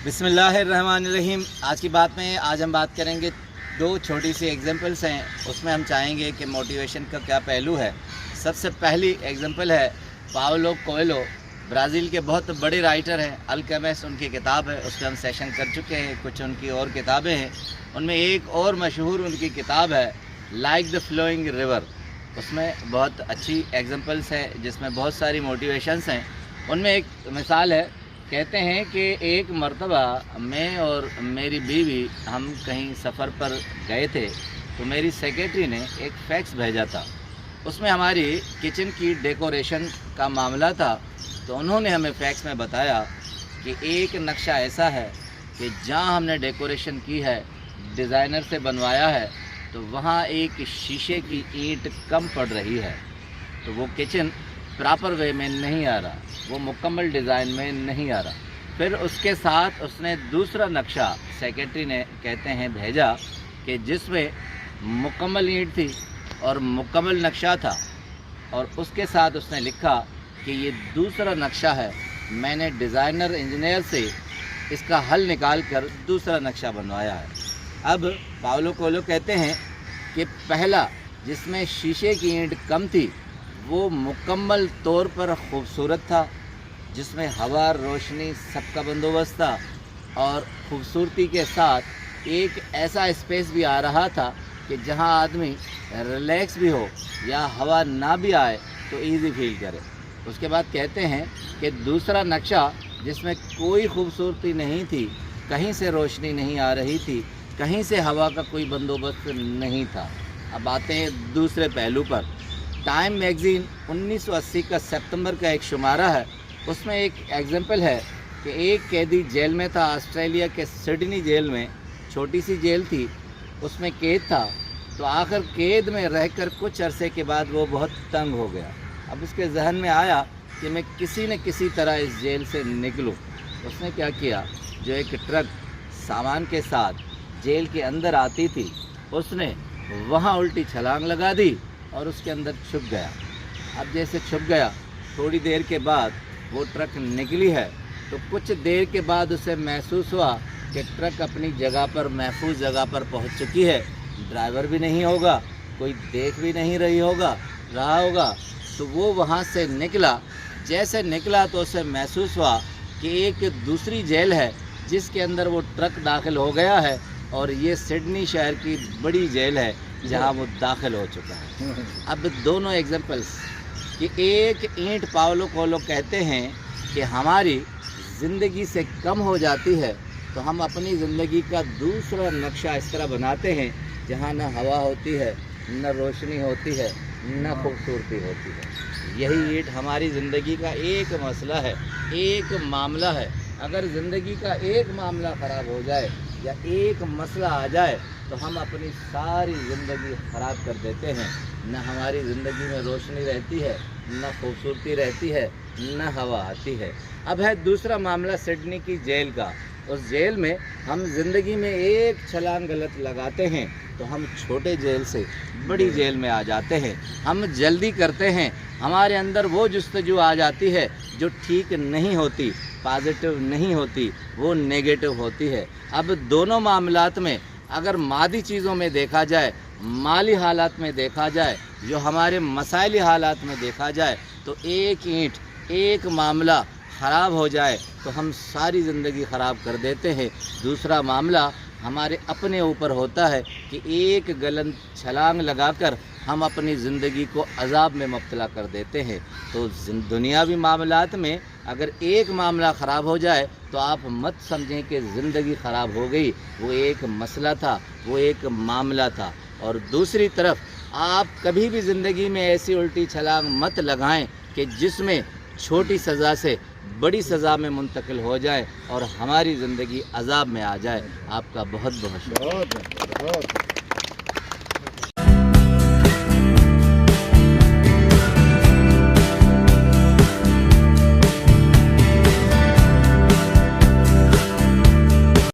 बिस्मिल्लाहिर्रहमानिर्रहीम। आज की बात में आज हम बात करेंगे, दो छोटी सी एग्जांपल्स हैं, उसमें हम चाहेंगे कि मोटिवेशन का क्या पहलू है। सबसे पहली एग्जांपल है पाओलो कोएल्हो, ब्राज़ील के बहुत बड़े राइटर हैं। अल्केमिस्ट उनकी किताब है, उस पर हम सेशन कर चुके हैं। कुछ उनकी और किताबें हैं, उनमें एक और मशहूर उनकी किताब है लाइक द फ्लोइंग रिवर। उसमें बहुत अच्छी एग्जांपल्स हैं जिसमें बहुत सारी मोटिवेशंस हैं। उनमें एक मिसाल है, कहते हैं कि एक मर्तबा मैं और मेरी बीवी हम कहीं सफ़र पर गए थे, तो मेरी सेक्रेटरी ने एक फैक्स भेजा था। उसमें हमारी किचन की डेकोरेशन का मामला था। तो उन्होंने हमें फैक्स में बताया कि एक नक्शा ऐसा है कि जहाँ हमने डेकोरेशन की है, डिज़ाइनर से बनवाया है, तो वहाँ एक शीशे की ईंट कम पड़ रही है। तो वो किचन प्रॉपर वे में नहीं आ रहा, वो मुकम्मल डिज़ाइन में नहीं आ रहा। फिर उसके साथ उसने दूसरा नक्शा सेक्रेटरी ने कहते हैं भेजा कि जिसमें मुकम्मल ईंट थी और मुकम्मल नक्शा था, और उसके साथ उसने लिखा कि ये दूसरा नक्शा है, मैंने डिज़ाइनर इंजीनियर से इसका हल निकाल कर दूसरा नक्शा बनवाया है। अब पाओलो कोएल्हो कहते हैं कि पहला जिसमें शीशे की ईंट कम थी वो मुकम्मल तौर पर खूबसूरत था, जिसमें हवा रोशनी सबका बंदोबस्त था, और ख़ूबसूरती के साथ एक ऐसा स्पेस भी आ रहा था कि जहां आदमी रिलैक्स भी हो या हवा ना भी आए तो इजी फील करे। उसके बाद कहते हैं कि दूसरा नक्शा जिसमें कोई खूबसूरती नहीं थी, कहीं से रोशनी नहीं आ रही थी, कहीं से हवा का कोई बंदोबस्त नहीं था। अब आते हैं दूसरे पहलू पर। टाइम मैगज़ीन 1980 का सितंबर का एक शुमारा है, उसमें एक एग्जाम्पल है कि एक कैदी जेल में था, ऑस्ट्रेलिया के सिडनी जेल में। छोटी सी जेल थी, उसमें कैद था। तो आखिर कैद में रहकर कुछ अरसे के बाद वो बहुत तंग हो गया। अब उसके जहन में आया कि मैं किसी न किसी तरह इस जेल से निकलूं। उसने क्या किया, जो एक ट्रक सामान के साथ जेल के अंदर आती थी, उसने वहाँ उल्टी छलांग लगा दी और उसके अंदर छुप गया। अब जैसे छुप गया, थोड़ी देर के बाद वो ट्रक निकली है, तो कुछ देर के बाद उसे महसूस हुआ कि ट्रक अपनी जगह पर, महफूज जगह पर पहुंच चुकी है। ड्राइवर भी नहीं होगा, कोई देख भी नहीं रहा होगा। तो वो वहाँ से निकला। जैसे निकला तो उसे महसूस हुआ कि एक दूसरी जेल है जिसके अंदर वो ट्रक दाखिल हो गया है, और ये सिडनी शहर की बड़ी जेल है जहाँ वो दाखिल हो चुका है। अब दोनों एग्जांपल्स कि एक ईंट पाओलो कोएल्हो कहते हैं कि हमारी ज़िंदगी से कम हो जाती है, तो हम अपनी ज़िंदगी का दूसरा नक्शा इस तरह बनाते हैं जहाँ न हवा होती है, न रोशनी होती है, न खूबसूरती होती है। यही ईंट हमारी ज़िंदगी का एक मसला है, एक मामला है। अगर ज़िंदगी का एक मामला ख़राब हो जाए या एक मसला आ जाए तो हम अपनी सारी ज़िंदगी ख़राब कर देते हैं। न हमारी ज़िंदगी में रोशनी रहती है, न खूबसूरती रहती है, न हवा आती है। अब है दूसरा मामला सिडनी की जेल का। उस जेल में हम ज़िंदगी में एक छलांग गलत लगाते हैं तो हम छोटे जेल से बड़ी जेल में आ जाते हैं। हम जल्दी करते हैं, हमारे अंदर वो जुस्तजू आ जाती है जो ठीक नहीं होती, पॉजिटिव नहीं होती, वो नेगेटिव होती है। अब दोनों मामलात में अगर मादी चीज़ों में देखा जाए, माली हालात में देखा जाए, जो हमारे मसाइली हालात में देखा जाए, तो एक ईंट, एक मामला ख़राब हो जाए तो हम सारी ज़िंदगी ख़राब कर देते हैं। दूसरा मामला हमारे अपने ऊपर होता है कि एक गलत छलांग लगाकर हम अपनी ज़िंदगी को अज़ाब में मुब्तला कर देते हैं। तो दुनियावी मामलात में अगर एक मामला ख़राब हो जाए तो आप मत समझें कि ज़िंदगी ख़राब हो गई, वो एक मसला था, वो एक मामला था। और दूसरी तरफ आप कभी भी ज़िंदगी में ऐसी उल्टी छलांग मत लगाएं कि जिसमें छोटी सज़ा से बड़ी सज़ा में मुंतकिल हो जाए और हमारी ज़िंदगी अज़ाब में आ जाए। आपका बहुत बहुत शुक्रिया।